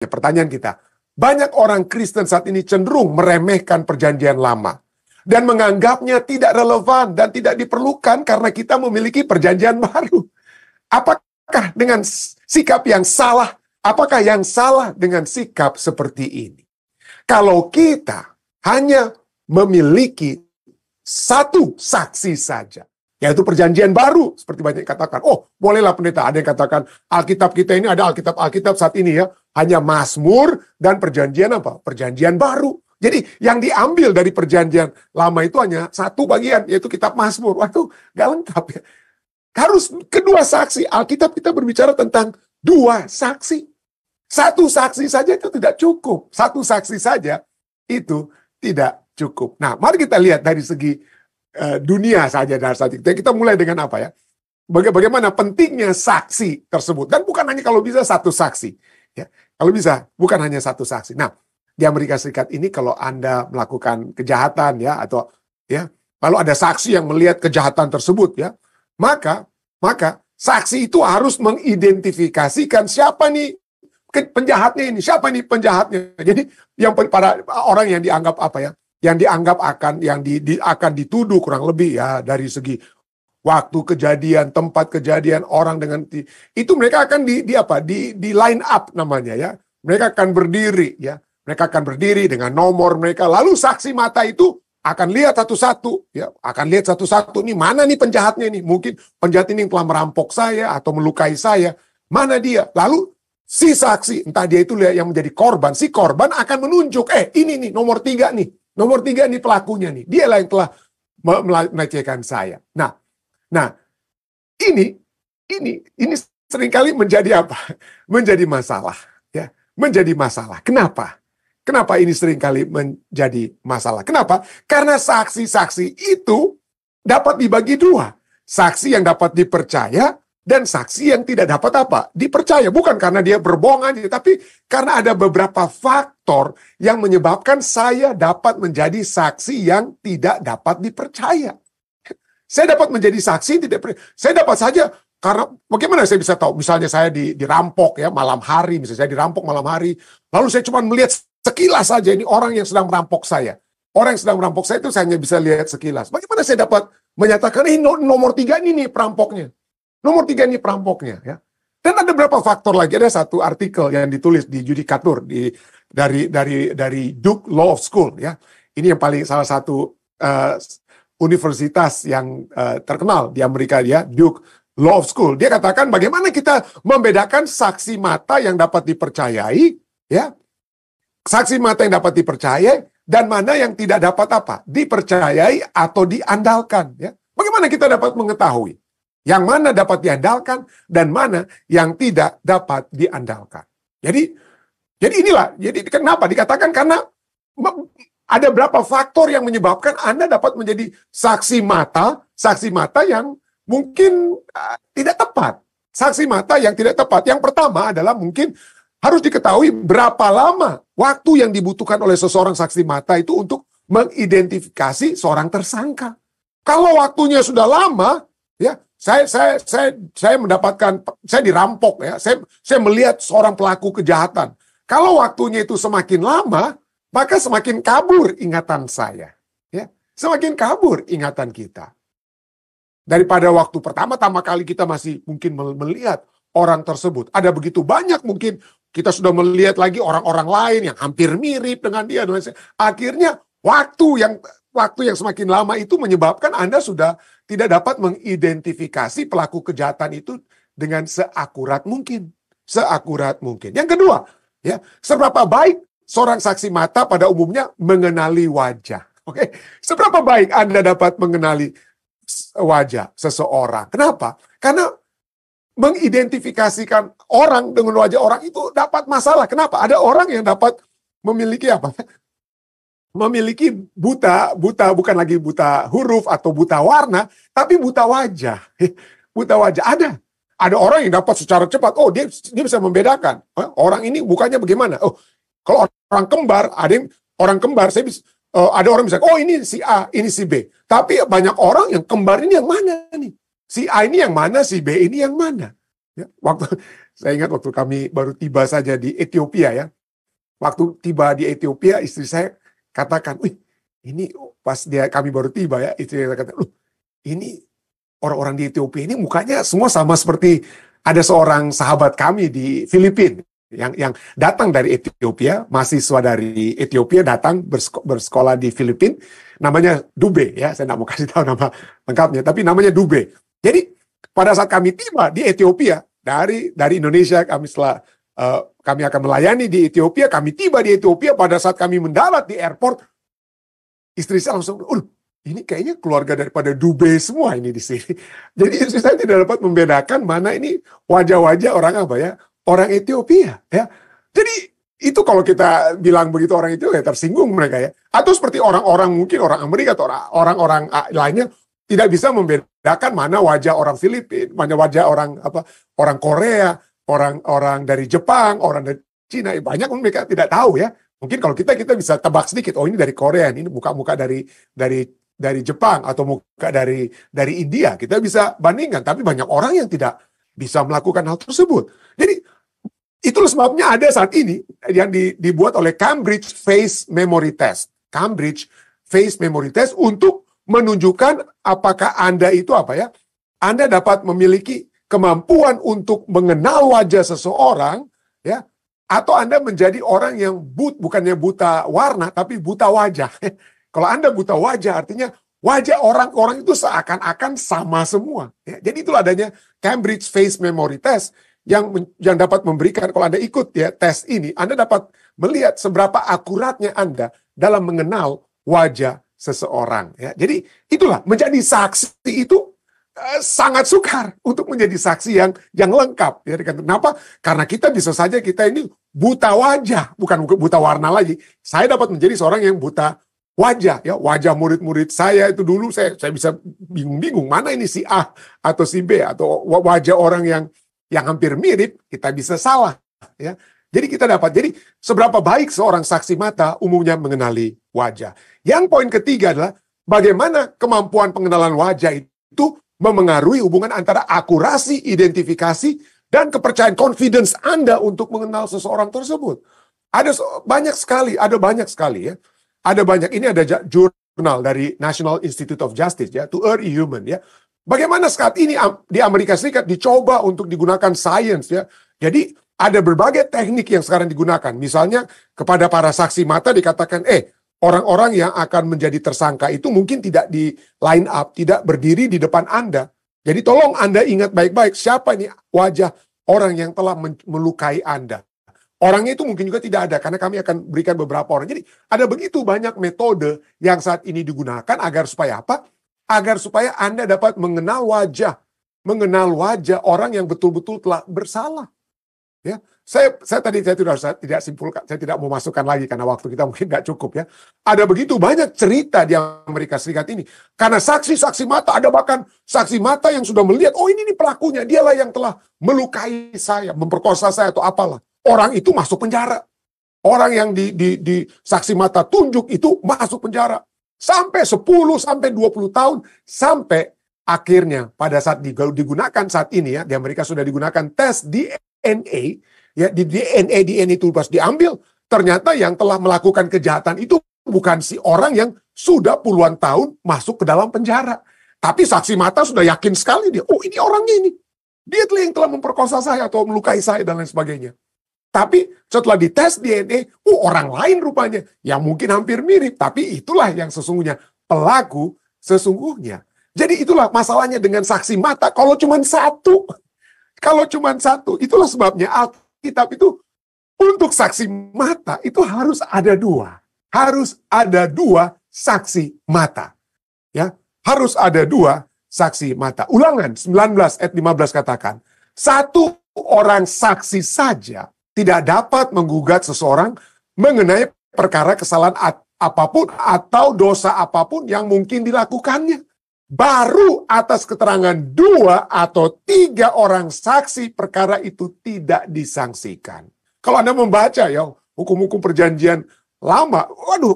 pertanyaan kita, banyak orang Kristen saat ini cenderung meremehkan perjanjian lama dan menganggapnya tidak relevan dan tidak diperlukan karena kita memiliki perjanjian baru. Apakah dengan sikap yang salah? Apakah yang salah dengan sikap seperti ini? Kalau kita hanya memiliki satu saksi saja, yaitu perjanjian baru, seperti banyak yang katakan, oh bolehlah pendeta, ada yang katakan Alkitab kita ini ada Alkitab saat ini ya, hanya Mazmur dan perjanjian apa? Perjanjian baru. Jadi yang diambil dari perjanjian lama itu hanya satu bagian, yaitu kitab Mazmur. Waduh, gak lengkap ya. Harus kedua saksi. Alkitab kita berbicara tentang dua saksi. Satu saksi saja itu tidak cukup. Satu saksi saja itu tidak cukup. Nah, mari kita lihat dari segi dunia saja. Kita mulai dengan apa ya? Bagaimana pentingnya saksi tersebut. Dan bukan hanya kalau bisa satu saksi. Ya, kalau bisa, bukan hanya satu saksi. Nah, di Amerika Serikat ini kalau Anda melakukan kejahatan ya, atau ya, lalu ada saksi yang melihat kejahatan tersebut ya, maka saksi itu harus mengidentifikasikan siapa nih penjahatnya ini, siapa nih penjahatnya. Jadi yang para orang yang dianggap apa ya, yang dianggap akan dituduh kurang lebih ya dari segi waktu kejadian, tempat kejadian, orang dengan itu mereka akan di line up namanya ya. Mereka akan berdiri ya. Mereka akan berdiri dengan nomor mereka. Lalu saksi mata itu akan lihat satu-satu ya, akan lihat satu-satu nih mana nih penjahatnya nih. Mungkin penjahat ini yang telah merampok saya atau melukai saya. Mana dia? Lalu si saksi, entah dia itu yang menjadi korban, si korban akan menunjuk, ini nih nomor 3 nih. Nomor 3 nih pelakunya nih. Dialah yang telah melecehkan saya. Nah, ini seringkali menjadi apa? Menjadi masalah, ya. Menjadi masalah. Kenapa? Kenapa ini seringkali menjadi masalah? Kenapa? Karena saksi-saksi itu dapat dibagi dua. Saksi yang dapat dipercaya dan saksi yang tidak dapat apa? Dipercaya. Bukan karena dia berbohong aja, tapi karena ada beberapa faktor yang menyebabkan saya dapat menjadi saksi yang tidak dapat dipercaya. Saya dapat menjadi saksi, saya dapat saja, karena bagaimana saya bisa tahu, misalnya saya dirampok ya malam hari, misalnya saya dirampok malam hari, lalu saya cuma melihat sekilas saja ini orang yang sedang merampok saya. Orang yang sedang merampok saya itu saya hanya bisa lihat sekilas. Bagaimana saya dapat menyatakan, ini nomor 3 ini nih perampoknya. Nomor 3 ini perampoknya ya. Dan ada beberapa faktor lagi, ada satu artikel yang ditulis di Judikatur dari Duke Law School ya. Ini yang paling salah satu universitas yang terkenal di Amerika ya, Duke Law School. Dia katakan bagaimana kita membedakan saksi mata yang dapat dipercayai, ya, saksi mata yang dapat dipercayai dan mana yang tidak dapat apa, dipercayai atau diandalkan. Ya, bagaimana kita dapat mengetahui yang mana dapat diandalkan dan mana yang tidak dapat diandalkan. Jadi inilah. Jadi kenapa dikatakan karena ada berapa faktor yang menyebabkan Anda dapat menjadi saksi mata yang mungkin tidak tepat. Saksi mata yang tidak tepat. Yang pertama adalah mungkin harus diketahui berapa lama waktu yang dibutuhkan oleh seseorang saksi mata itu untuk mengidentifikasi seorang tersangka. Kalau waktunya sudah lama, ya, saya mendapatkan, saya dirampok ya, saya melihat seorang pelaku kejahatan. Kalau waktunya itu semakin lama, maka semakin kabur ingatan saya. Ya, semakin kabur ingatan kita. Daripada waktu pertama-tama kali kita masih mungkin melihat orang tersebut. Ada begitu banyak mungkin kita sudah melihat lagi orang-orang lain yang hampir mirip dengan dia. Akhirnya waktu yang semakin lama itu menyebabkan Anda sudah tidak dapat mengidentifikasi pelaku kejahatan itu dengan seakurat mungkin. Seakurat mungkin. Yang kedua, ya, seberapa baik seorang saksi mata pada umumnya mengenali wajah. Oke, seberapa baik Anda dapat mengenali wajah seseorang? Kenapa? Karena mengidentifikasikan orang dengan wajah orang itu dapat masalah. Kenapa? Ada orang yang dapat memiliki apa? Memiliki buta bukan lagi buta huruf atau buta warna, tapi buta wajah. Buta wajah ada orang yang dapat secara cepat. Oh, dia bisa membedakan. Orang ini bukannya bagaimana? Oh, kalau orang kembar, ada orang bisa, oh ini si A, ini si B. Tapi banyak orang yang kembar ini yang mana nih? Si A ini yang mana, si B ini yang mana? Ya, saya ingat waktu kami baru tiba saja di Ethiopia ya. Waktu tiba di Ethiopia, istri saya katakan, "Wih, ini pas kami baru tiba ya, istri saya katakan, ini orang-orang di Ethiopia ini mukanya semua sama seperti ada seorang sahabat kami di Filipina yang datang dari Ethiopia, mahasiswa dari Ethiopia datang bersekolah di Filipina, namanya Dube ya, saya nggak mau kasih tahu nama lengkapnya, tapi namanya Dube. Jadi pada saat kami tiba di Ethiopia dari Indonesia, kami akan melayani di Ethiopia, kami tiba di Ethiopia, pada saat kami mendarat di airport, istri saya langsung, ini kayaknya keluarga daripada Dube semua ini di sini. Jadi istri saya tidak dapat membedakan mana ini wajah-wajah orang apa ya, orang Ethiopia ya. Jadi itu kalau kita bilang begitu orang itu ya tersinggung mereka ya. Atau seperti orang-orang mungkin orang Amerika atau orang-orang lainnya tidak bisa membedakan mana wajah orang Filipina, mana wajah orang Korea, orang dari Jepang, orang dari Cina. Banyak mereka tidak tahu ya. Mungkin kalau kita bisa tebak sedikit, oh ini dari Korea, ini muka-muka dari Jepang atau muka dari India, kita bisa bandingkan. Tapi banyak orang yang tidak bisa melakukan hal tersebut. Jadi itulah sebabnya ada saat ini yang dibuat oleh Cambridge Face Memory Test. Cambridge Face Memory Test untuk menunjukkan apakah Anda itu Anda dapat memiliki kemampuan untuk mengenal wajah seseorang, ya, atau Anda menjadi orang yang bukannya buta warna, tapi buta wajah. Kalau Anda buta wajah, artinya wajah orang-orang itu seakan-akan sama semua. Ya, jadi itulah adanya Cambridge Face Memory Test yang dapat memberikan, kalau Anda ikut ya tes ini, Anda dapat melihat seberapa akuratnya Anda dalam mengenal wajah seseorang. Ya. Jadi itulah, menjadi saksi itu sangat sukar untuk menjadi saksi yang lengkap. Ya. Kenapa? Karena kita bisa saja kita ini buta wajah, bukan buta warna lagi. Saya dapat menjadi seorang yang buta wajah, ya, wajah murid-murid saya itu dulu saya bisa bingung-bingung mana ini si A atau si B, atau wajah orang yang hampir mirip, kita bisa salah, ya. Jadi kita jadi seberapa baik seorang saksi mata umumnya mengenali wajah. Yang poin ketiga adalah bagaimana kemampuan pengenalan wajah itu memengaruhi hubungan antara akurasi, identifikasi, dan kepercayaan, confidence Anda untuk mengenal seseorang tersebut. Ada banyak sekali ya. Ada banyak, ini ada jurnal dari National Institute of Justice ya, To Err Human ya. Bagaimana saat ini di Amerika Serikat dicoba untuk digunakan sains ya. Jadi ada berbagai teknik yang sekarang digunakan. Misalnya kepada para saksi mata dikatakan, orang-orang yang akan menjadi tersangka itu mungkin tidak di line up, tidak berdiri di depan Anda. Jadi tolong Anda ingat baik-baik siapa ini wajah orang yang telah melukai Anda. Orangnya itu mungkin juga tidak ada, karena kami akan berikan beberapa orang. Jadi ada begitu banyak metode yang saat ini digunakan agar supaya apa? Agar supaya Anda dapat mengenal wajah orang yang betul-betul telah bersalah. Ya, saya tidak simpulkan, saya tidak mau masukkan lagi karena waktu kita mungkin nggak cukup ya. Ada begitu banyak cerita di Amerika Serikat ini. Karena saksi-saksi mata, ada bahkan saksi mata yang sudah melihat, oh ini pelakunya, dialah yang telah melukai saya, memperkosa saya atau apalah. Orang itu masuk penjara. Orang yang di saksi mata tunjuk itu masuk penjara. Sampai 10 sampai 20 tahun sampai akhirnya pada saat digunakan saat ini ya, di Amerika sudah digunakan tes DNA ya, di DNA itu pas diambil, ternyata yang telah melakukan kejahatan itu bukan si orang yang sudah puluhan tahun masuk ke dalam penjara, tapi saksi mata sudah yakin sekali dia, oh ini orangnya ini, dia yang telah memperkosa saya atau melukai saya dan lain sebagainya. Tapi setelah dites DNA, orang lain rupanya yang mungkin hampir mirip, tapi itulah yang sesungguhnya pelaku sesungguhnya. Jadi itulah masalahnya dengan saksi mata. Kalau cuma satu, itulah sebabnya Alkitab itu untuk saksi mata itu harus ada dua. Harus ada dua saksi mata. Ya, harus ada dua saksi mata. Ulangan 19 ayat 15 katakan, satu orang saksi saja tidak dapat menggugat seseorang mengenai perkara kesalahan apapun atau dosa apapun yang mungkin dilakukannya. Baru atas keterangan 2 atau 3 orang saksi perkara itu tidak disangsikan. Kalau Anda membaca ya hukum-hukum perjanjian lama,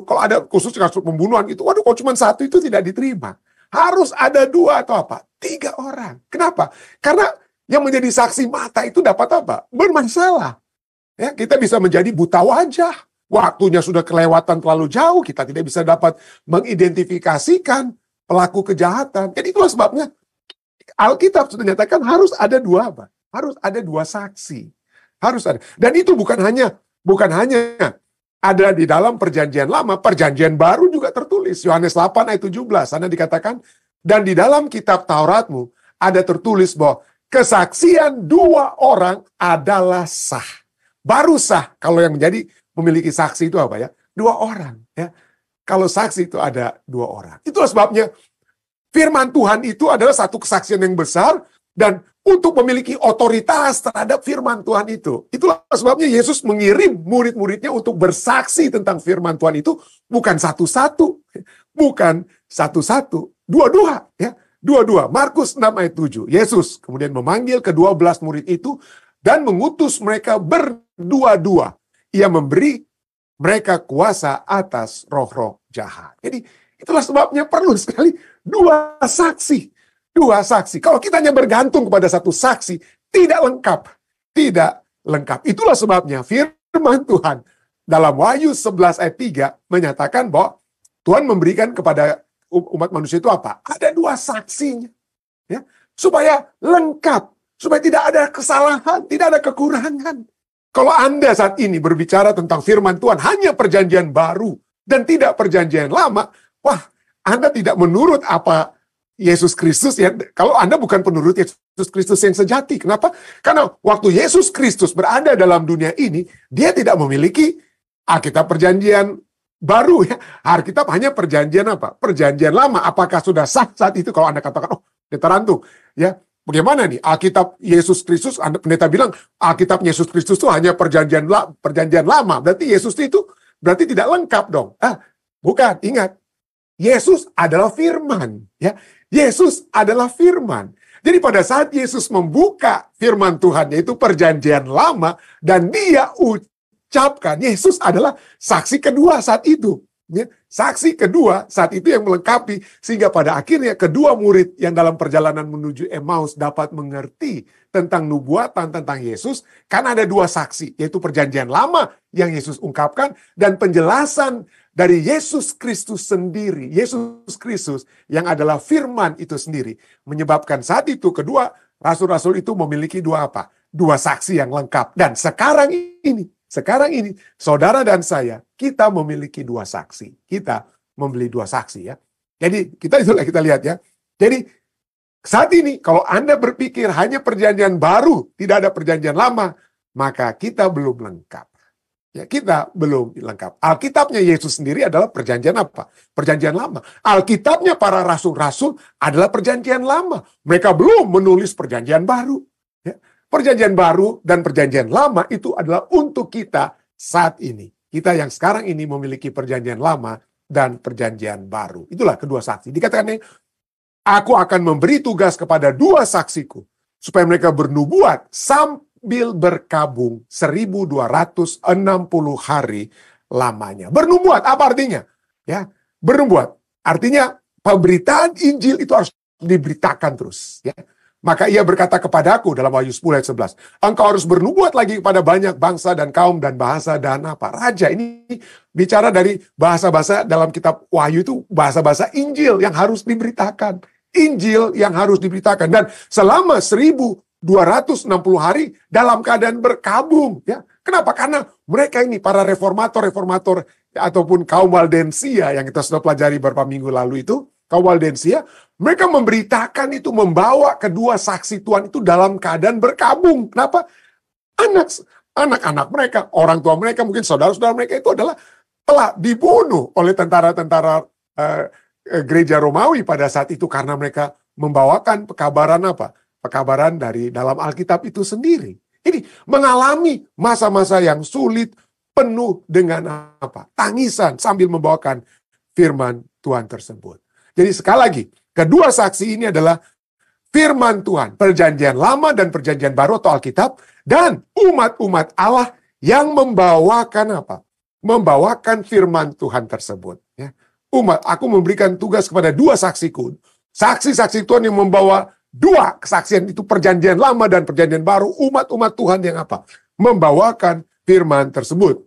kalau ada khusus kasus pembunuhan itu, kalau cuma satu itu tidak diterima. Harus ada 2 atau 3 orang. Kenapa? Karena Yang menjadi saksi mata itu dapat apa? Bermasalah. Ya, kita bisa menjadi buta wajah. Waktunya sudah kelewatan terlalu jauh, kita tidak bisa dapat mengidentifikasikan pelaku kejahatan. Jadi itulah sebabnya Alkitab sudah nyatakan harus ada dua apa? Harus ada dua saksi. Harus ada. Dan itu bukan hanya ada di dalam perjanjian lama, perjanjian baru juga tertulis. Yohanes 8 ayat 17, sana dikatakan, dan di dalam kitab Tauratmu ada tertulis bahwa kesaksian dua orang adalah sah. Baru sah kalau yang menjadi memiliki saksi itu apa ya? Dua orang. Ya. Kalau saksi itu ada dua orang. Itulah sebabnya firman Tuhan itu adalah satu kesaksian yang besar, dan untuk memiliki otoritas terhadap firman Tuhan itu. Itulah sebabnya Yesus mengirim murid-muridnya untuk bersaksi tentang firman Tuhan itu bukan satu-satu. Bukan satu-satu. Dua-dua. Ya. Dua-dua. Markus 6 ayat 7. Yesus kemudian memanggil ke-12 murid itu dan mengutus mereka berdua-dua. Ia memberi mereka kuasa atas roh-roh jahat. Jadi itulah sebabnya perlu sekali dua saksi. Dua saksi. Kalau kita hanya bergantung kepada satu saksi, tidak lengkap. Tidak lengkap. Itulah sebabnya firman Tuhan dalam Wahyu 11 ayat 3 menyatakan bahwa Tuhan memberikan kepada umat manusia itu apa? Ada dua saksinya. Ya, supaya lengkap. Supaya tidak ada kesalahan, tidak ada kekurangan. Kalau Anda saat ini berbicara tentang firman Tuhan hanya perjanjian baru dan tidak perjanjian lama, wah, Anda tidak menurut apa Yesus Kristus ya. Kalau Anda bukan penurut Yesus Kristus yang sejati. Kenapa? Karena waktu Yesus Kristus berada dalam dunia ini, dia tidak memiliki Alkitab perjanjian baru ya. Alkitab hanya perjanjian apa? Perjanjian lama. Apakah sudah sah saat itu? Kalau Anda katakan, oh, diterantung ya. Bagaimana nih? Alkitab Yesus Kristus, pendeta bilang Alkitab Yesus Kristus itu hanya perjanjian lama. Berarti Yesus itu berarti tidak lengkap dong. Bukan, ingat. Yesus adalah firman, ya. Yesus adalah firman. Jadi pada saat Yesus membuka firman Tuhan, yaitu perjanjian lama, dan dia ucapkan, Yesus adalah saksi kedua saat itu. Ya. Saksi kedua saat itu yang melengkapi, sehingga pada akhirnya kedua murid yang dalam perjalanan menuju Emmaus dapat mengerti tentang nubuatan tentang Yesus, karena ada dua saksi, yaitu perjanjian lama yang Yesus ungkapkan, dan penjelasan dari Yesus Kristus sendiri. Yesus Kristus yang adalah firman itu sendiri. Menyebabkan saat itu kedua rasul-rasul itu memiliki dua apa? Dua saksi yang lengkap. Dan sekarang ini, saudara dan saya, kita memiliki dua saksi. Kita membeli dua saksi ya. Jadi kita lihat ya. Jadi saat ini kalau Anda berpikir hanya perjanjian baru, tidak ada perjanjian lama, maka kita belum lengkap. Ya, kita belum lengkap. Alkitabnya Yesus sendiri adalah perjanjian apa? Perjanjian lama. Alkitabnya para rasul-rasul adalah perjanjian lama. Mereka belum menulis perjanjian baru. Ya. Perjanjian baru dan perjanjian lama itu adalah untuk kita saat ini. Kita yang sekarang ini memiliki perjanjian lama dan perjanjian baru. Itulah kedua saksi. Dikatakan, aku akan memberi tugas kepada dua saksiku, supaya mereka bernubuat sambil berkabung 1260 hari lamanya. Bernubuat, apa artinya? Ya, bernubuat. Artinya pemberitaan Injil itu harus diberitakan terus. Ya. Maka ia berkata kepadaku dalam Wahyu 10 ayat 11, engkau harus bernubuat lagi kepada banyak bangsa dan kaum dan bahasa dan apa. Raja ini bicara dari bahasa-bahasa dalam kitab Wahyu itu bahasa-bahasa Injil yang harus diberitakan. Injil yang harus diberitakan. Dan selama 1260 hari dalam keadaan berkabung. Ya. Kenapa? Karena mereka ini para reformator ataupun kaum Waldensia yang kita sudah pelajari beberapa minggu lalu itu, kaum Waldensia, mereka memberitakan itu, membawa kedua saksi Tuhan itu dalam keadaan berkabung. Kenapa? Anak-anak mereka, orang tua mereka, mungkin saudara-saudara mereka itu adalah telah dibunuh oleh tentara-tentara gereja Romawi pada saat itu karena mereka membawakan pekabaran apa? Pekabaran dari dalam Alkitab itu sendiri. Ini mengalami masa-masa yang sulit, penuh dengan apa? Tangisan sambil membawakan firman Tuhan tersebut. Jadi sekali lagi, kedua saksi ini adalah firman Tuhan, perjanjian lama dan perjanjian baru atau Alkitab, dan umat-umat Allah yang membawakan apa? Membawakan firman Tuhan tersebut. Ya. Aku memberikan tugas kepada dua saksiku. Saksi-saksi Tuhan yang membawa Dua kesaksian itu, perjanjian lama dan perjanjian baru, umat-umat Tuhan yang apa? Membawakan firman tersebut.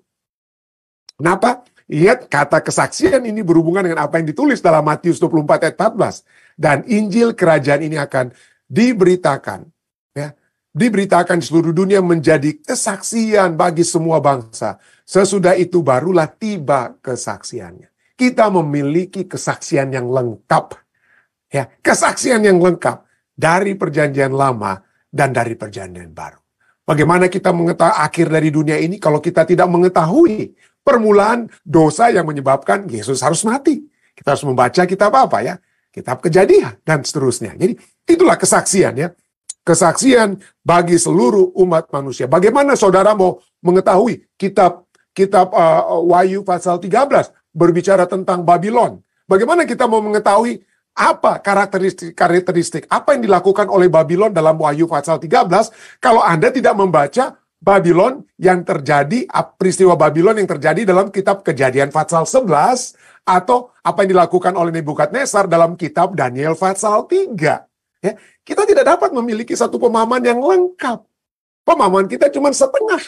Kenapa? Lihat, kata kesaksian ini berhubungan dengan apa yang ditulis dalam Matius 24 ayat 14. Dan Injil kerajaan ini akan diberitakan. Ya, diberitakan di seluruh dunia menjadi kesaksian bagi semua bangsa. Sesudah itu barulah tiba kesaksiannya. Kita memiliki kesaksian yang lengkap. Ya, kesaksian yang lengkap dari perjanjian lama dan dari perjanjian baru. Bagaimana kita mengetahui akhir dari dunia ini kalau kita tidak mengetahui permulaan dosa yang menyebabkan Yesus harus mati? Kita harus membaca kitab apa ya? Kitab Kejadian dan seterusnya. Jadi itulah kesaksian ya. Kesaksian bagi seluruh umat manusia. Bagaimana saudara mau mengetahui kitab Wahyu pasal 13 berbicara tentang Babylon? Bagaimana kita mau mengetahui apa karakteristik apa yang dilakukan oleh Babylon dalam Wahyu pasal 13 kalau Anda tidak membaca Babylon yang terjadi, peristiwa Babylon yang terjadi dalam kitab Kejadian pasal 11 atau apa yang dilakukan oleh Nebukadnezar dalam kitab Daniel pasal 3. Ya, kita tidak dapat memiliki satu pemahaman yang lengkap. Pemahaman kita cuma setengah.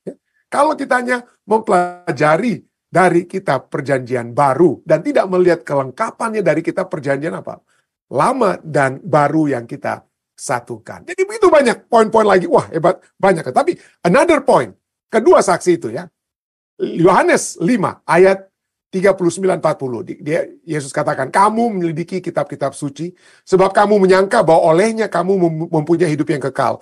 Ya, kalau kita hanya mempelajari dari kitab perjanjian baru dan tidak melihat kelengkapannya dari kitab perjanjian apa? Lama dan baru yang kita satukan. Jadi begitu banyak poin-poin lagi. Wah, hebat, banyak. Tapi another point, kedua saksi itu ya. Yohanes 5 ayat 39-40. Yesus katakan, kamu menyelidiki kitab-kitab suci sebab kamu menyangka bahwa olehnya kamu mempunyai hidup yang kekal.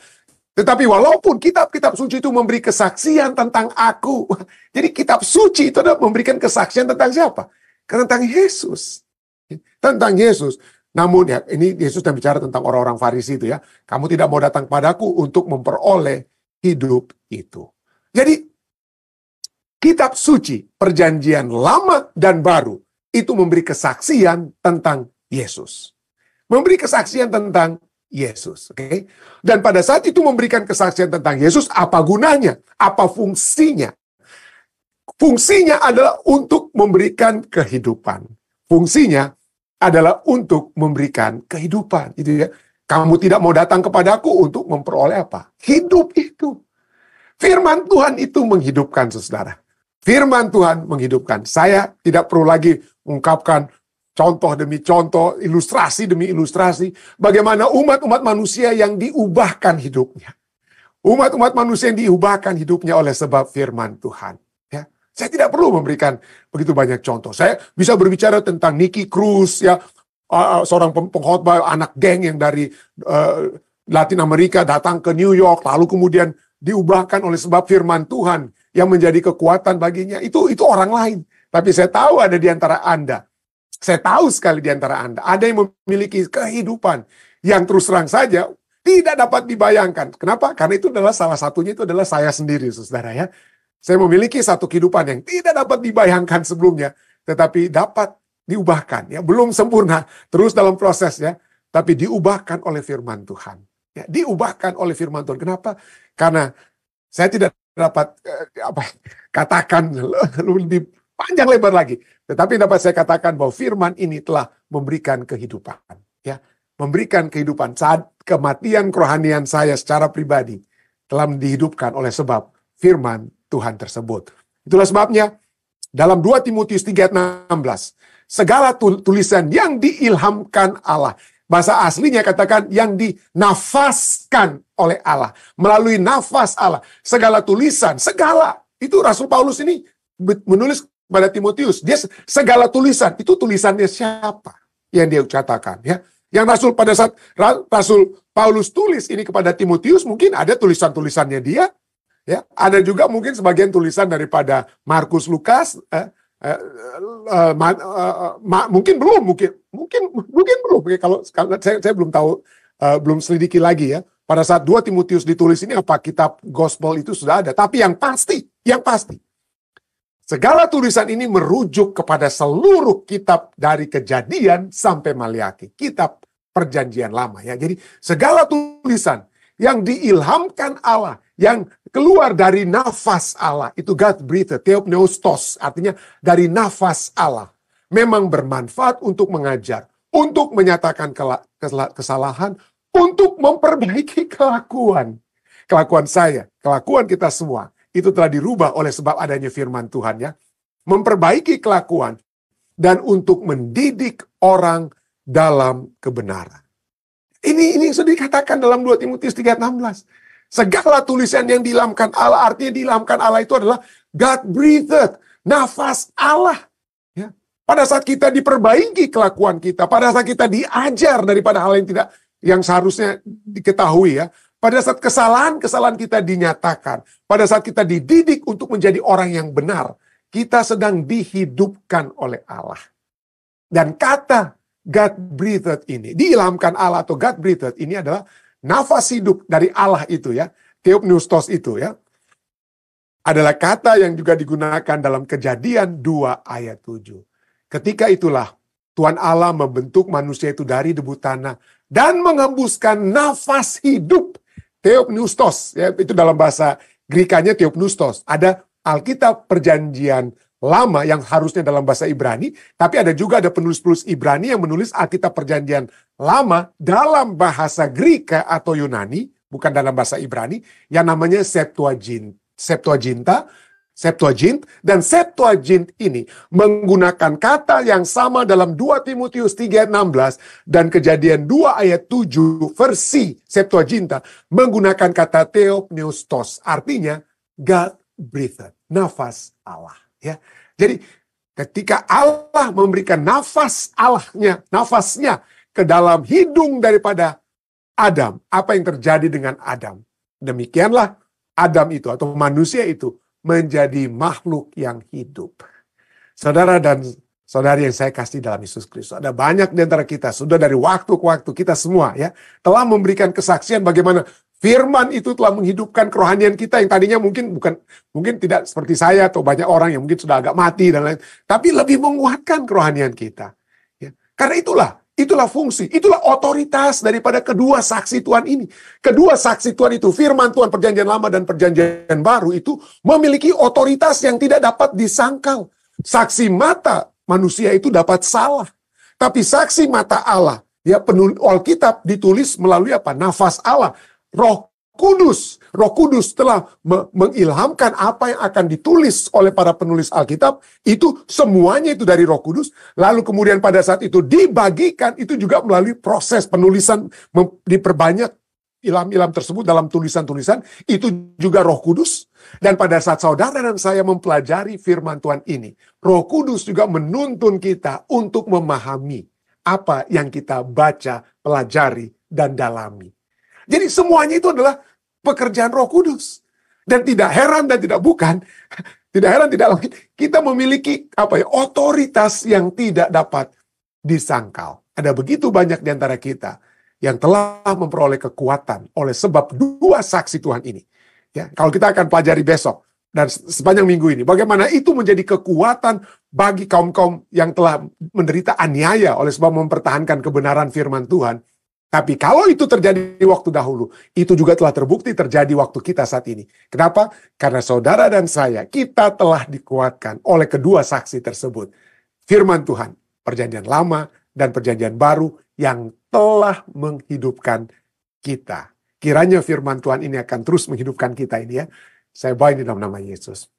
Tetapi walaupun kitab-kitab suci itu memberi kesaksian tentang aku. Jadi kitab suci itu adalah memberikan kesaksian tentang siapa? Tentang Yesus. Tentang Yesus. Namun ya, ini Yesus yang bicara tentang orang-orang Farisi itu ya. Kamu tidak mau datang padaku untuk memperoleh hidup itu. Jadi kitab suci, perjanjian lama dan baru, itu memberi kesaksian tentang Yesus. Memberi kesaksian tentang Yesus. Okay? Dan pada saat itu memberikan kesaksian tentang Yesus, apa gunanya? Apa fungsinya? Fungsinya adalah untuk memberikan kehidupan. Fungsinya adalah untuk memberikan kehidupan. Gitu ya. Kamu tidak mau datang kepadaku untuk memperoleh apa? Hidup itu. Firman Tuhan itu menghidupkan, saudara. Firman Tuhan menghidupkan. Saya tidak perlu lagi mengungkapkan contoh demi contoh, ilustrasi demi ilustrasi. Bagaimana umat-umat manusia yang diubahkan hidupnya. Umat-umat manusia yang diubahkan hidupnya oleh sebab firman Tuhan. Ya, saya tidak perlu memberikan begitu banyak contoh. Saya bisa berbicara tentang Nicky Cruz, ya, seorang pengkhotbah anak geng yang dari Latin Amerika datang ke New York, lalu kemudian diubahkan oleh sebab firman Tuhan yang menjadi kekuatan baginya. Itu orang lain. Tapi saya tahu ada di antara Anda. Saya tahu sekali di antara Anda, ada yang memiliki kehidupan yang terus terang saja tidak dapat dibayangkan. Kenapa? Karena itu adalah salah satunya itu adalah saya sendiri, saudara ya. Saya memiliki satu kehidupan yang tidak dapat dibayangkan sebelumnya, tetapi dapat diubahkan. Ya, belum sempurna, terus dalam proses ya, tapi diubahkan oleh firman Tuhan. Ya, diubahkan oleh firman Tuhan. Kenapa? Karena saya tidak dapat katakan lebih panjang lebar lagi. Tetapi dapat saya katakan bahwa firman ini telah memberikan kehidupan. Ya, memberikan kehidupan. Saat kematian kerohanian saya secara pribadi telah dihidupkan oleh sebab firman Tuhan tersebut. Itulah sebabnya dalam 2 Timotius 3:16, segala tulisan yang diilhamkan Allah. Bahasa aslinya katakan yang dinafaskan oleh Allah. Melalui nafas Allah. Segala tulisan, segala. Itu Rasul Paulus ini menulis pada Timotius, dia segala tulisan, itu tulisannya siapa yang dia katakan ya. Yang Rasul pada saat Rasul Paulus tulis ini kepada Timotius, mungkin ada tulisan-tulisannya dia ya, ada juga mungkin sebagian tulisan daripada Markus, Lukas, mungkin belum kalau saya belum tahu, belum selidiki lagi ya. Pada saat 2 Timotius ditulis ini apa kitab gospel itu sudah ada, tapi yang pasti segala tulisan ini merujuk kepada seluruh kitab dari Kejadian sampai Maliaki. Kitab perjanjian lama ya. Jadi segala tulisan yang diilhamkan Allah, yang keluar dari nafas Allah, itu God breathed, theopneustos, artinya dari nafas Allah. Memang bermanfaat untuk mengajar, untuk menyatakan kesalahan, untuk memperbaiki kelakuan. Kelakuan saya, kelakuan kita semua, itu telah dirubah oleh sebab adanya firman Tuhan ya. Memperbaiki kelakuan dan untuk mendidik orang dalam kebenaran. Ini yang sudah dikatakan dalam 2 Timotius 3:16. Segala tulisan yang diilhamkan Allah, artinya diilhamkan Allah itu adalah God-breathed, nafas Allah. Ya. Pada saat kita diperbaiki kelakuan kita, pada saat kita diajar daripada hal yang seharusnya diketahui ya, pada saat kesalahan-kesalahan kita dinyatakan, pada saat kita dididik untuk menjadi orang yang benar, kita sedang dihidupkan oleh Allah. Dan kata God-breathed ini, diilhamkan Allah atau God-breathed ini adalah nafas hidup dari Allah itu ya, theopneustos itu ya, adalah kata yang juga digunakan dalam Kejadian 2 ayat 7. Ketika itulah Tuhan Allah membentuk manusia itu dari debu tanah dan menghembuskan nafas hidup, theopneustos ya, itu dalam bahasa Grekanya theopneustos. Ada Alkitab Perjanjian Lama yang harusnya dalam bahasa Ibrani, tapi ada penulis-penulis Ibrani yang menulis Alkitab Perjanjian Lama dalam bahasa Greka atau Yunani, bukan dalam bahasa Ibrani, yang namanya Septuagint, dan Septuagint ini menggunakan kata yang sama dalam 2 Timotius 3:16 dan Kejadian 2 ayat 7 versi Septuaginta menggunakan kata theopneustos, artinya God-breathed, nafas Allah. Ya, jadi ketika Allah memberikan nafasnya ke dalam hidung daripada Adam, apa yang terjadi dengan Adam? Demikianlah Adam itu atau manusia itu menjadi makhluk yang hidup. Saudara dan saudari yang saya kasih dalam Yesus Kristus, ada banyak di antara kita sudah dari waktu ke waktu kita semua ya telah memberikan kesaksian bagaimana firman itu telah menghidupkan kerohanian kita yang tadinya mungkin tidak seperti saya atau banyak orang yang mungkin sudah agak mati dan lain, tapi lebih menguatkan kerohanian kita. Ya. Karena itulah fungsi, itulah otoritas daripada kedua saksi Tuhan ini. Kedua saksi Tuhan itu, firman Tuhan Perjanjian Lama dan Perjanjian Baru itu memiliki otoritas yang tidak dapat disangkal. Saksi mata manusia itu dapat salah, tapi saksi mata Allah, ya Alkitab ditulis melalui apa? Nafas Allah. Roh Kudus telah mengilhamkan apa yang akan ditulis oleh para penulis Alkitab. Itu semuanya itu dari Roh Kudus. Lalu kemudian pada saat itu dibagikan, itu juga melalui proses penulisan, diperbanyak ilham-ilham tersebut dalam tulisan-tulisan. Itu juga Roh Kudus. Dan pada saat saudara dan saya mempelajari firman Tuhan ini, Roh Kudus juga menuntun kita untuk memahami apa yang kita baca, pelajari, dan dalami. Jadi semuanya itu adalah pekerjaan Roh Kudus. Dan tidak heran dan tidak bukan, kita memiliki otoritas yang tidak dapat disangkal. Ada begitu banyak di antara kita yang telah memperoleh kekuatan oleh sebab dua saksi Tuhan ini. Ya, kalau kita akan pelajari besok dan sepanjang minggu ini, bagaimana itu menjadi kekuatan bagi kaum-kaum yang telah menderita aniaya oleh sebab mempertahankan kebenaran firman Tuhan. Tapi kalau itu terjadi di waktu dahulu, itu juga telah terbukti terjadi waktu kita saat ini. Kenapa? Karena saudara dan saya, kita telah dikuatkan oleh kedua saksi tersebut. Firman Tuhan, Perjanjian Lama dan Perjanjian Baru yang telah menghidupkan kita. Kiranya firman Tuhan ini akan terus menghidupkan kita ini ya. Saya bawa ini dalam nama Yesus.